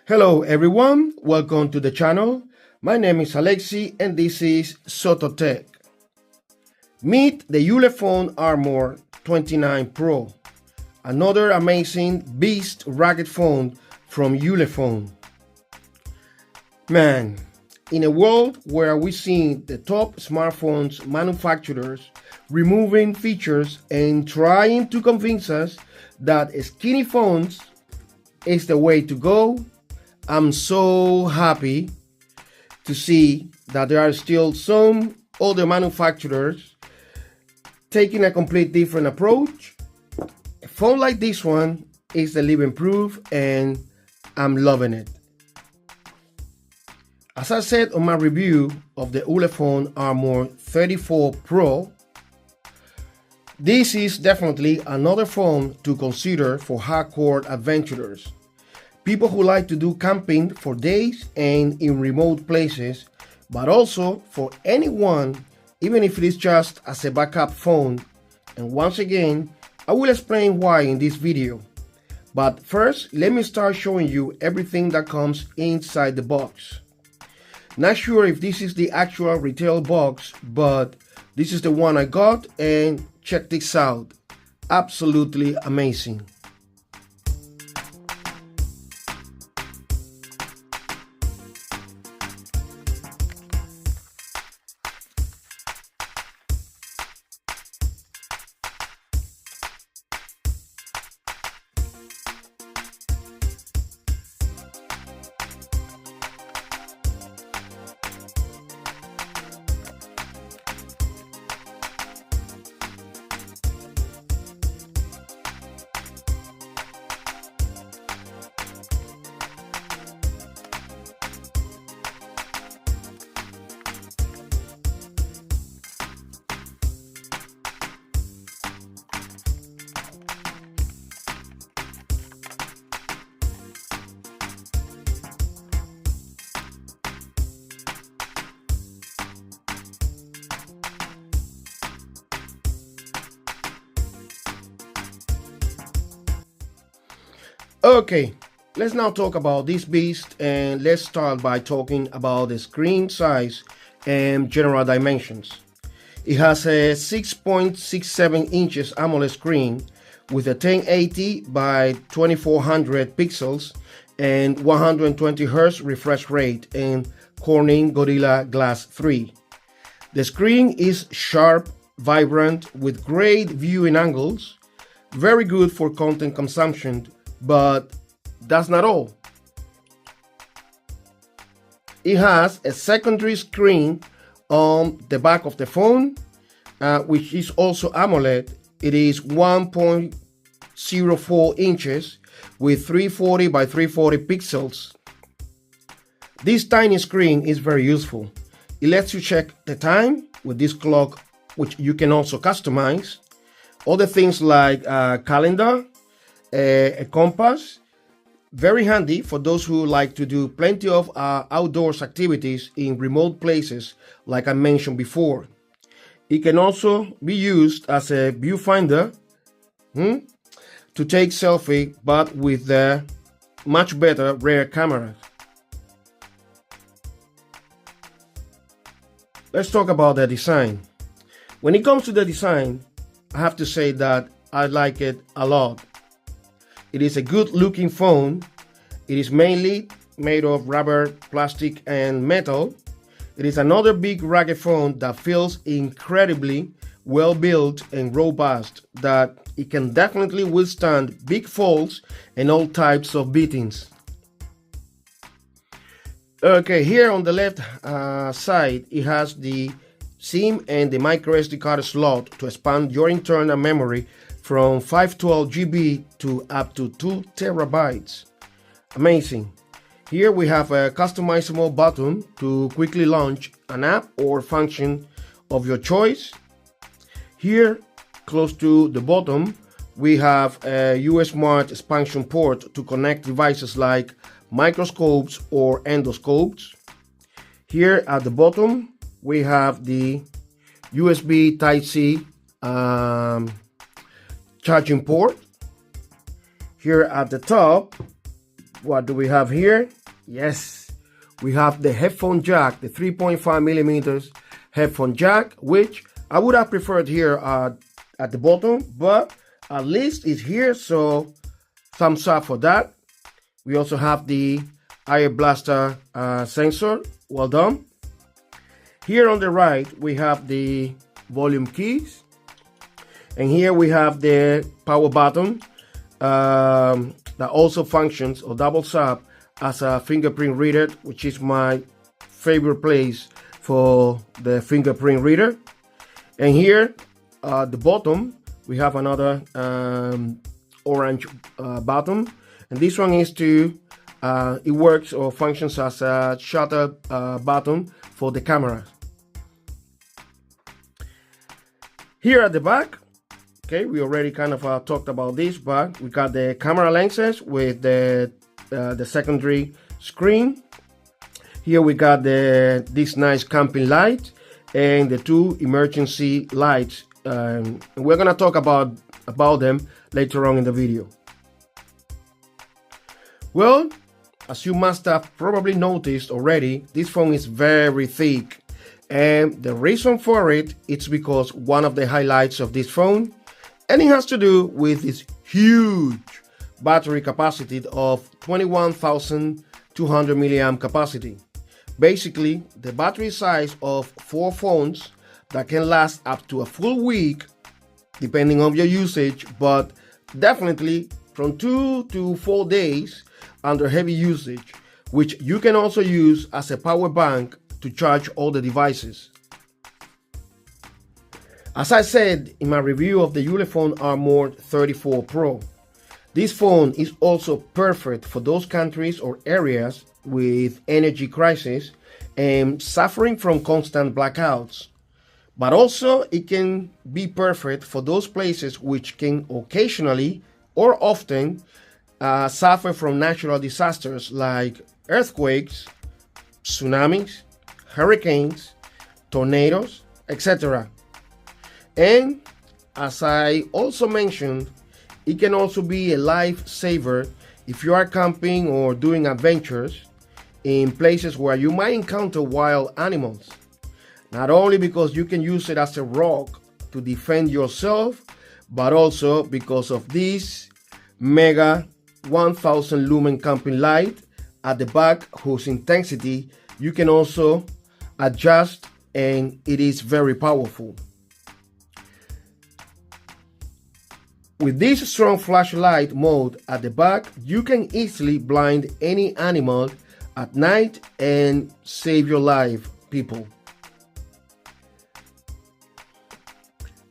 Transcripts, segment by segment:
Hello everyone, welcome to the channel. My name is Alexi and this is Soto-Tek. Meet the Ulefone Armor 29 Pro, another amazing beast rugged phone from Ulefone. Man, in a world where we see the top smartphones manufacturers removing features and trying to convince us that skinny phones is the way to go, I'm so happy to see that there are still some other manufacturers taking a complete different approach. A phone like this one is the living proof and I'm loving it. As I said on my review of the Ulefone Armor 34 Pro, this is definitely another phone to consider for hardcore adventurers. People who like to do camping for days and in remote places, but also for anyone, even if it is just as a backup phone. And once again, I will explain why in this video. But first, let me start showing you everything that comes inside the box. Not sure if this is the actual retail box, but this is the one I got and check this out. Absolutely amazing. Okay, let's now talk about this beast and let's start by talking about the screen size and general dimensions. It has a 6.67 inches AMOLED screen with a 1080 by 2400 pixels and 120 Hz refresh rate and Corning Gorilla Glass 3. The screen is sharp, vibrant, with great viewing angles, very good for content consumption. But that's not all. It has a secondary screen on the back of the phone, which is also AMOLED. It is 1.04 inches with 340 by 340 pixels. This tiny screen is very useful. It lets you check the time with this clock, which you can also customize. Other things like calendar, a compass, very handy for those who like to do plenty of outdoors activities in remote places like I mentioned before. It can also be used as a viewfinder to take selfie, but with a much better rear camera. Let's talk about the design. When it comes to the design, I have to say that I like it a lot. It is a good looking phone. It is mainly made of rubber, plastic and metal. It is another big rugged phone that feels incredibly well built and robust, that it can definitely withstand big falls and all types of beatings. Okay, here on the left side it has the SIM and the micro SD card slot to expand your internal memory from 512 GB to up to 2 terabytes. Amazing. Here we have a customizable button to quickly launch an app or function of your choice. Here, close to the bottom, we have a US Smart expansion port to connect devices like microscopes or endoscopes. Here at the bottom, we have the USB Type-C charging port. Here at the top, what do we have here? Yes, we have the headphone jack, the 3.5 millimeters headphone jack, which I would have preferred here at the bottom, but at least it's here, so thumbs up for that. We also have the air blaster sensor. Well done. Here on the right, we have the volume keys. And here we have the power button that also functions or doubles up as a fingerprint reader, which is my favorite place for the fingerprint reader. And here at the bottom, we have another orange button. And this one is to, it works or functions as a shutter button for the camera. Here at the back, okay, we already kind of talked about this, but we got the camera lenses with the secondary screen. Here we got this nice camping light and the two emergency lights. And we're gonna talk about them later on in the video. Well, as you must have probably noticed already, this phone is very thick. And the reason for it, it's because one of the highlights of this phone, and it has to do with its huge battery capacity of 21,200 milliamp capacity. Basically, the battery size of 4 phones that can last up to a full week, depending on your usage, but definitely from 2 to 4 days under heavy usage, which you can also use as a power bank to charge all the devices. As I said in my review of the Ulefone Armor 34 Pro, this phone is also perfect for those countries or areas with energy crisis and suffering from constant blackouts. But also it can be perfect for those places which can occasionally or often suffer from natural disasters like earthquakes, tsunamis, hurricanes, tornadoes, etc. And as I also mentioned, it can also be a lifesaver if you are camping or doing adventures in places where you might encounter wild animals. Not only because you can use it as a rock to defend yourself, but also because of this mega 1000 lumen camping light at the back, whose intensity you can also adjust, and it is very powerful. With this strong flashlight mode at the back, you can easily blind any animal at night and save your life, people.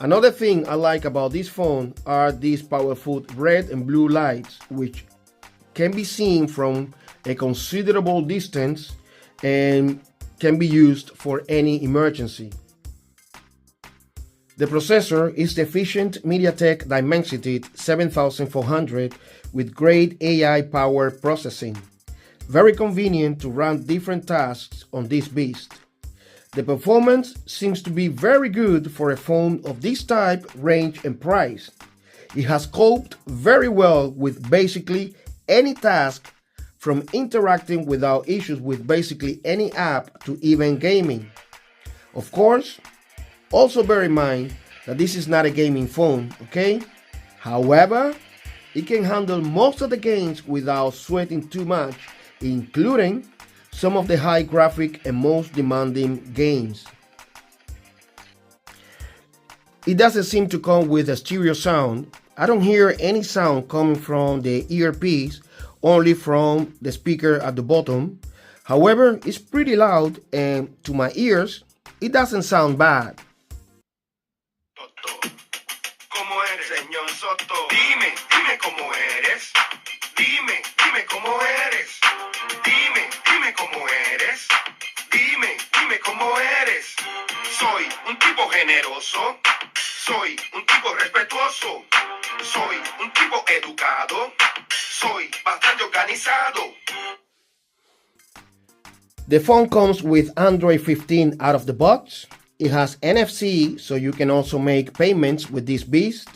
Another thing I like about this phone are these powerful red and blue lights, which can be seen from a considerable distance and can be used for any emergency. The processor is the efficient MediaTek Dimensity 7400 with great AI power processing. Very convenient to run different tasks on this beast. The performance seems to be very good for a phone of this type, range and price. It has coped very well with basically any task, from interacting without issues with basically any app to even gaming. Of course, also bear in mind that this is not a gaming phone, okay? However, it can handle most of the games without sweating too much, including some of the high graphic and most demanding games. It doesn't seem to come with a stereo sound. I don't hear any sound coming from the earpiece, only from the speaker at the bottom. However, it's pretty loud and to my ears, it doesn't sound bad. ¿Cómo eres, señor Soto? Dime cómo eres. Dime cómo eres. Dime cómo eres. Dime cómo eres. Soy un tipo generoso. Soy un tipo respetuoso. Soy un tipo educado. Soy bastante organizado. The phone comes with Android 15 out of the box. It has NFC, so you can also make payments with this beast.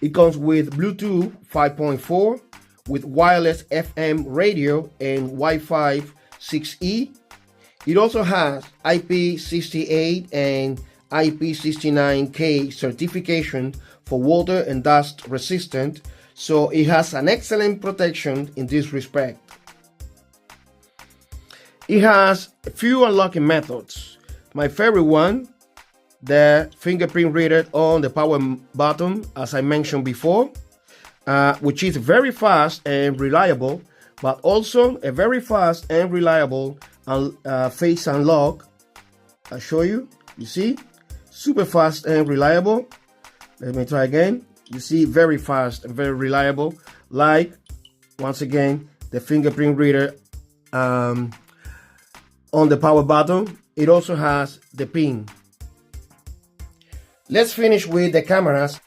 It comes with Bluetooth 5.4, with wireless FM radio and Wi-Fi 6E. It also has IP68 and IP69K certification for water and dust resistant, so it has an excellent protection in this respect. It has a few unlocking methods. My favorite one, the fingerprint reader on the power button, as I mentioned before, which is very fast and reliable, but also a very fast and reliable face unlock. I'll show you. You see, super fast and reliable. Let me try again. You see, very fast and very reliable. Like, once again, the fingerprint reader on the power button. It also has the pin. Let's finish with the cameras.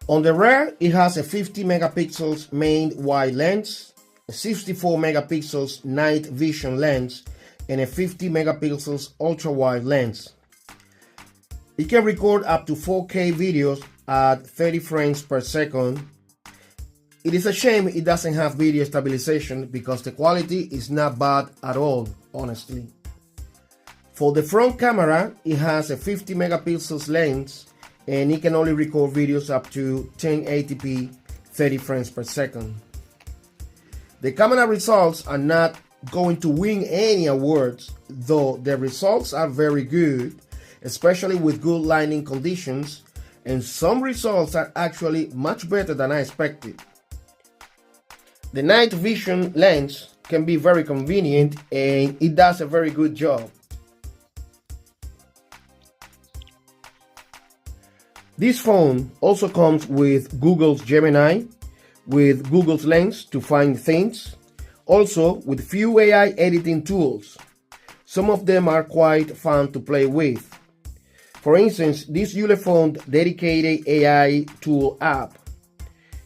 On the rear, it has a 50 megapixels main wide lens, a 64 megapixels night vision lens, and a 50 megapixels ultra wide lens. It can record up to 4K videos at 30 frames per second. It is a shame it doesn't have video stabilization because the quality is not bad at all, honestly. For the front camera, it has a 50 megapixels lens and it can only record videos up to 1080p 30 frames per second. The camera results are not going to win any awards, though the results are very good, especially with good lighting conditions, and some results are actually much better than I expected. The night vision lens can be very convenient and it does a very good job. This phone also comes with Google's Gemini, with Google's Lens to find things, also with few AI editing tools. Some of them are quite fun to play with. For instance, this Ulefone dedicated AI tool app.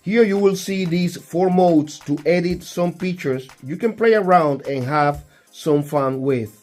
Here you will see these 4 modes to edit some pictures you can play around and have some fun with.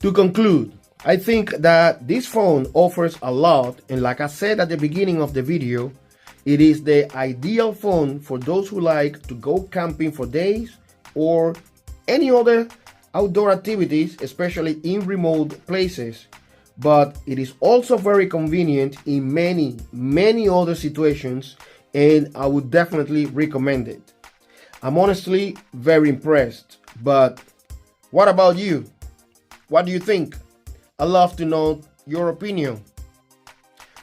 To conclude, I think that this phone offers a lot, and like I said at the beginning of the video, it is the ideal phone for those who like to go camping for days or any other outdoor activities, especially in remote places. But it is also very convenient in many other situations, and I would definitely recommend it. I'm honestly very impressed, but what about you? What do you think? I'd love to know your opinion.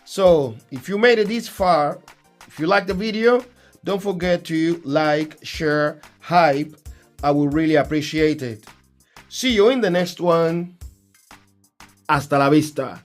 So, if you made it this far, if you like the video, don't forget to like, share, hype. I would really appreciate it. See you in the next one. Hasta la vista.